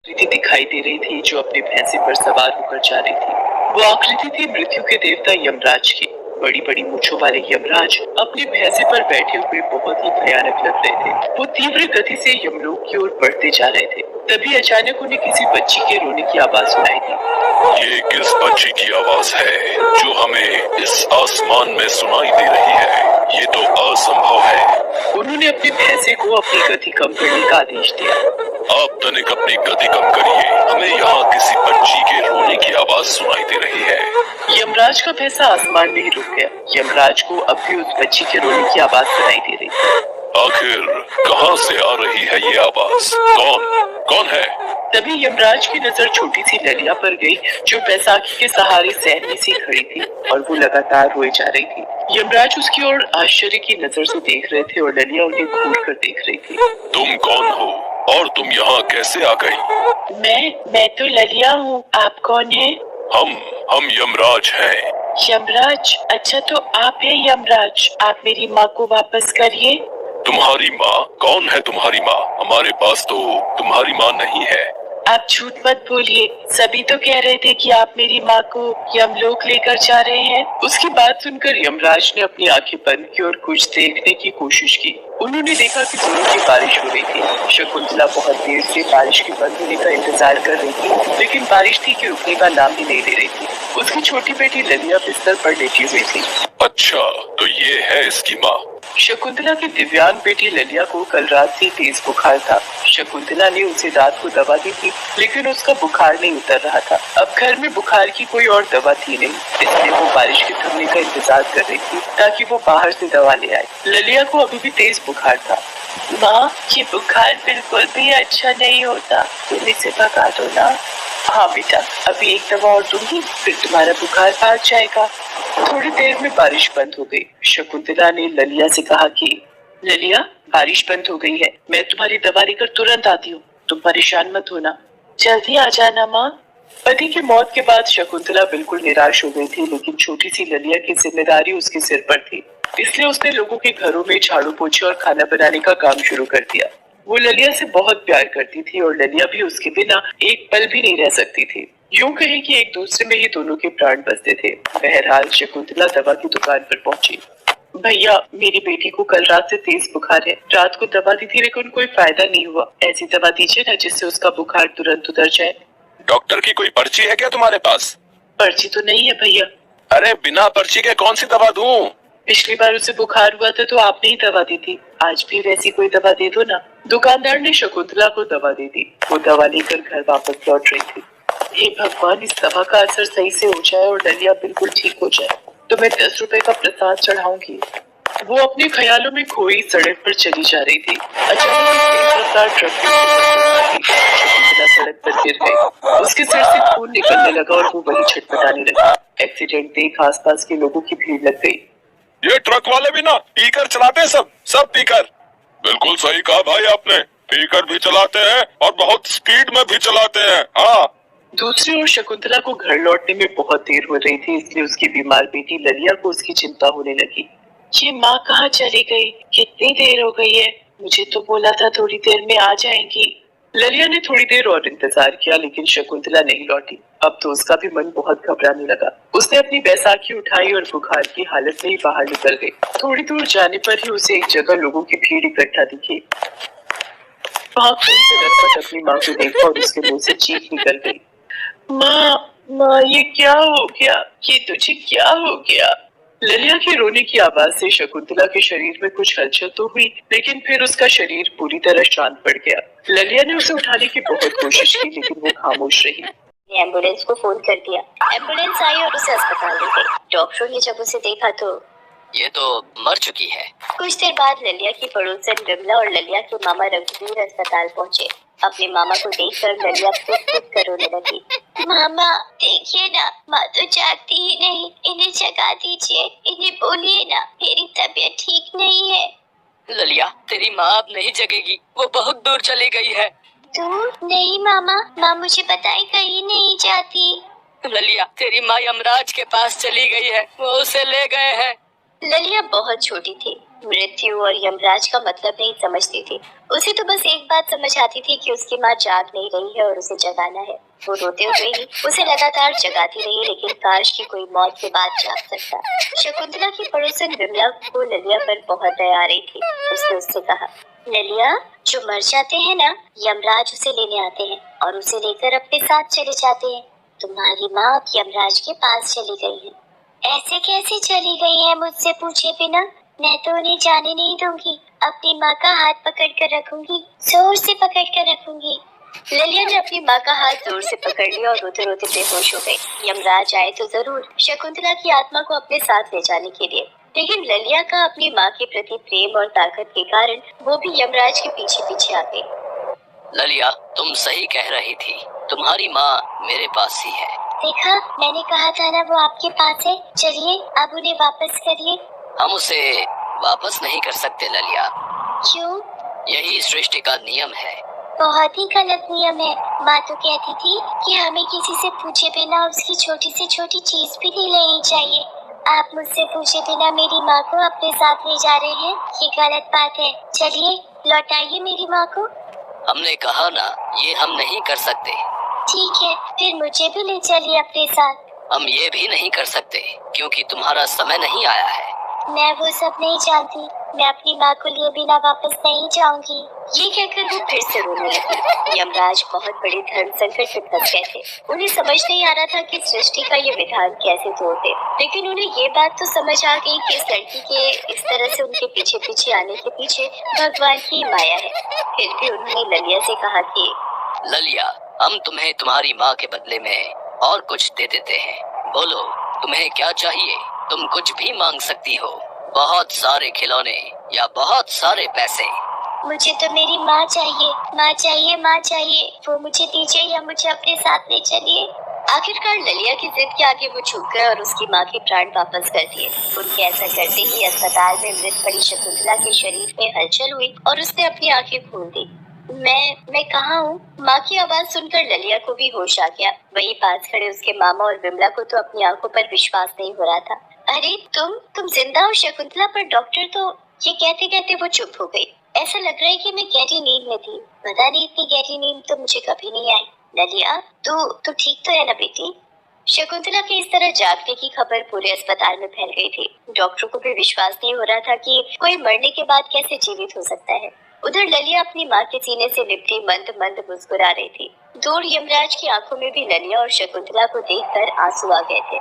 आकृति दिखाई दे रही थी जो अपने भैंसे पर सवार होकर जा रही थी। वो आकृति थी मृत्यु के देवता यमराज की। बड़ी बड़ी मूंछों वाले यमराज अपने भैंसे पर बैठे हुए बहुत ही भयानक लग रहे थे। वो तीव्र गति से यमलोक की ओर बढ़ते जा रहे थे। तभी अचानक उन्हें किसी बच्ची के रोने की आवाज सुनाई दी। ये किस बच्ची की आवाज है जो हमें इस आसमान में सुनाई दे रही है? ये तो असंभव है। उन्होंने अपने भैंसे को अपनी गति कम करने का आदेश दिया। आप तनिक अपनी गति कम करिए, हमें यहाँ किसी बच्ची के रोने की आवाज सुनाई दे रही है। यमराज का भैंसा आसमान में ही रुक गया। यमराज को अब भी उस बच्ची के रोने की आवाज सुनाई दे रही थी। आखिर कहाँ से आ रही है ये आवाज? कौन है? तभी यमराज की नजर छोटी सी ललिया पर गई जो बैसाखी के सहारे सहमी सी खड़ी थी और वो लगातार रोए जा रही थी। यमराज उसकी ओर आश्चर्य की नजर से देख रहे थे और ललिया उन्हें घूर कर देख रही थी। तुम कौन हो और तुम यहाँ कैसे आ गई? मैं तो ललिया हूँ। आप कौन है? हम यमराज हैं। यमराज? अच्छा, तो आप है यमराज। आप मेरी माँ को वापस करिए। तुम्हारी माँ? कौन है तुम्हारी माँ? हमारे पास तो तुम्हारी माँ नहीं है। आप झूठ मत बोलिए। सभी तो कह रहे थे कि आप मेरी माँ को यमलोक लेकर जा रहे हैं। उसकी बात सुनकर यमराज ने अपनी आंखें बंद की और कुछ देखने की कोशिश की। उन्होंने देखा कि जोरों की बारिश हो रही थी। शकुंतला बहुत देर से बारिश के बंद होने का इंतजार कर रही थी, लेकिन बारिश थी कि रुकने का नाम ही नहीं ले रही थी। उसकी छोटी बेटी ललिया बिस्तर पर लेटी हुई थी। अच्छा, तो ये है इसकी माँ। शकुंतला की दिव्यांग बेटी ललिया को कल रात से तेज बुखार था। शकुंतला ने उसे रात को दवा दी थी, लेकिन उसका बुखार नहीं उतर रहा था। अब घर में बुखार की कोई और दवा थी नहीं, इसलिए वो बारिश के थमने का इंतजार कर रही थी ताकि वो बाहर से दवा ले आए। ललिया को अभी भी तेज बुखार था। माँ, ये बुखार बिल्कुल भी अच्छा नहीं होता, तुम इसे भगा दो ना। हाँ बेटा, अभी एक दवा और दूंगी, फिर तुम्हारा बुखार भाग जाएगा। थोड़ी देर में बारिश बंद हो गई। शकुंतला ने ललिया से कहा कि ललिया, बारिश बंद हो गई है, मैं तुम्हारी दवा लेकर तुरंत आती हूँ, तुम परेशान मत होना। जल्दी आ जाना माँ। पति की मौत के बाद शकुंतला बिल्कुल निराश हो गई थी, लेकिन छोटी सी ललिया की जिम्मेदारी उसके सिर पर थी, इसलिए उसने लोगों के घरों में झाड़ू पोछे और खाना बनाने का काम शुरू कर दिया। वो ललिया से बहुत प्यार करती थी और ललिया भी उसके बिना एक पल भी नहीं रह सकती थी। यूं कहे कि एक दूसरे में ही दोनों के प्राण बसते थे। बहरहाल शकुंतला दवा की दुकान पर पहुंची। भैया, मेरी बेटी को कल रात से तेज बुखार है। रात को दवा दी थी लेकिन कोई फायदा नहीं हुआ। ऐसी दवा दीजिए ना जिससे उसका बुखार तुरंत उतर जाए। डॉक्टर की कोई पर्ची है क्या तुम्हारे पास? पर्ची तो नहीं है भैया। अरे बिना पर्ची के कौन सी दवा दूं? पिछली बार उसे बुखार हुआ था तो आपने ही दवा दी थी, आज भी वैसी कोई दवा दे दो ना। दुकानदार ने शकुंतला को दवा दे दी। वो दवा लेकर घर वापस लौट रही थी। हे भगवान, इस दवा का असर सही से हो जाए और ललिया बिल्कुल ठीक हो जाए तो मैं 10 रुपए का प्रसाद चढ़ाऊंगी। वो अपने ख्यालों में खोई सड़क पर चली जा रही थी। अचानक एक तेज रफ्तार ट्रक की शकुंतला सड़क पर गिर गई। उसके सिर से खून निकलने लगा और वो वहीं छटपटाने लगी। एक्सीडेंट देख आसपास के लोगों की भीड़ लग गई। ये ट्रक वाले भी ना पीकर चलाते हैं, सब पीकर। बिल्कुल सही कहा भाई आपने, पीकर भी चलाते हैं और बहुत स्पीड में भी चलाते हैं। हाँ। दूसरी ओर शकुंतला को घर लौटने में बहुत देर हो रही थी, इसलिए उसकी बीमार बेटी ललिया को उसकी चिंता होने लगी। ये माँ कहाँ चली गई? कितनी देर हो गई है? मुझे तो बोला था थोड़ी देर में आ जाएंगी। ललिया ने थोड़ी देर और इंतजार किया, लेकिन शकुंतला नहीं लौटी। अब तो उसका भी मन बहुत घबराने लगा। उसने अपनी बैसाखी उठाई और बुखार की हालत में ही बाहर निकल गई। थोड़ी दूर जाने पर ही उसे एक जगह लोगों की भीड़ इकट्ठा दिखी। वहाँ खून से लथपथ अपनी माँ को देखा और उसके मुंह से चीख निकल गई। माँ, ये क्या हो गया? ये तुझे क्या हो गया? ललिया के रोने की आवाज से शकुंतला के शरीर में कुछ हलचल तो हुई, लेकिन फिर उसका शरीर पूरी तरह शांत पड़ गया। ललिया ने उसे उठाने की बहुत कोशिश की, लेकिन वो खामोश रही। एम्बुलेंस को फोन कर दिया। एम्बुलेंस आई और उसे अस्पताल ले गई। डॉक्टरों ने जब उसे देखा तो ये तो मर चुकी है। कुछ देर बाद ललिया की पड़ोसन विमला और ललिया के मामा रघुवीर अस्पताल पहुंचे। अपनी मामा को देखकर ललिया फुट कर रोने लगी। मामा देखिए ना, माँ तो जागती ही नहीं, इन्हें जगा दीजिए, इन्हें बोलिए ना मेरी तबीयत ठीक नहीं है। ललिया, तेरी माँ अब नहीं जगेगी, वो बहुत दूर चली गई है। दूर? नहीं मामा, माँ मुझे बताए कहीं नहीं जाती। ललिया, तेरी माँ यमराज के पास चली गई है, वो उसे ले गए हैं। ललिया बहुत छोटी थी, मृत्यु और यमराज का मतलब नहीं समझती थी। उसे तो बस एक बात समझ आती थी कि उसकी माँ जाग नहीं रही है और उसे जगाना है। वो रोते हुए ही उसे लगातार जगाती रही, लेकिन काश कि कोई मौत के बाद जाग सकता। शकुंतला की पड़ोसन विमला को ललिया पर बहुत दया आ रही थी। उसने उससे कहा, ललिया, जो मर जाते हैं ना, यमराज उसे लेने आते हैं और उसे लेकर अपने साथ चले जाते हैं। तुम्हारी माँ अब यमराज के पास चली गई है। ऐसे कैसे चली गई है मुझसे पूछे बिना? मैं तो उन्हें जाने नहीं दूंगी। अपनी माँ का हाथ पकड़ कर रखूंगी, जोर से पकड़ कर रखूंगी। ललिया ने अपनी माँ का हाथ जोर से पकड़ लिया और रोते रोते बेहोश हो गई। यमराज आए तो जरूर शकुंतला की आत्मा को अपने साथ ले जाने के लिए, लेकिन ललिया का अपनी माँ के प्रति प्रेम और ताकत के कारण वो भी यमराज के पीछे पीछे आ गई। ललिया, तुम सही कह रही थी। तुम्हारी माँ मेरे पास ही है। देखा, मैंने कहा था ना वो आपके पास है। चलिए अब उन्हें वापस करिए। हम उसे वापस नहीं कर सकते ललिया। क्यों? यही सृष्टि का नियम है। बहुत ही गलत नियम है। माँ तो कहती थी कि हमें किसी से पूछे बिना उसकी छोटी से छोटी चीज भी नहीं लेनी चाहिए। आप मुझसे पूछे बिना मेरी माँ को अपने साथ ले जा रहे हैं, ये गलत बात है। चलिए लौटाइए मेरी माँ को। हमने कहा ना, ये हम नहीं कर सकते। ठीक है, फिर मुझे भी ले चलिए अपने साथ। हम ये भी नहीं कर सकते क्योंकि तुम्हारा समय नहीं आया है। मैं वो सब नहीं जानती। मैं अपनी माँ को लिए बिना वापस नहीं जाऊंगी। ये कहकर वो फिर से रोने लगी। यमराज बहुत बड़े धर्म संकट में फंस गए थे। उन्हें समझ नहीं आ रहा था कि सृष्टि का ये विधान कैसे तोड़ते, लेकिन उन्हें ये बात तो समझ आ गई कि इस लड़की के इस तरह से उनके पीछे पीछे आने के पीछे भगवान की माया है। फिर भी उन्होंने ललिया से कहा कि ललिया, हम तुम्हें तुम्हारी माँ के बदले में और कुछ दे देते हैं। बोलो, तुम्हें क्या चाहिए? तुम कुछ भी मांग सकती हो, बहुत सारे खिलौने या बहुत सारे पैसे। मुझे तो मेरी माँ चाहिए, माँ चाहिए, माँ चाहिए। वो मुझे दीजिए या मुझे अपने साथ ले चलिए। आखिरकार ललिया की जिद के आगे वो झुक गए और उसकी माँ के प्राण वापस कर दिए। उनके ऐसा करते ही अस्पताल में मृत पड़ी शकुंतला के शरीर में हलचल हुई और उसने अपनी आंखें खोल दी। मैं कहाँ हूँ? माँ की आवाज सुनकर ललिया को भी होश आ गया। वहीं पास खड़े उसके मामा और विमला को तो अपनी आंखों पर विश्वास नहीं हो रहा था। अरे तुम जिंदा हो शकुंतला? पर डॉक्टर तो... ये कहते कहते वो चुप हो गई। ऐसा लग रहा है कि मैं गहरी नींद में थी। पता नहीं, इतनी गहरी नींद तो मुझे कभी नहीं आई। ललिया, तू ठीक तो है ना बेटी? शकुंतला के इस तरह जागने की खबर पूरे अस्पताल में फैल गई थी। डॉक्टर को भी विश्वास नहीं हो रहा था कि कोई मरने के बाद कैसे जीवित हो सकता है। उधर ललिया अपनी माँ के सीने से लिपटी मंद मंद मुस्कुरा रही थी। दूर यमराज की आंखों में भी ललिया और शकुंतला को देखकर आंसू आ गए थे।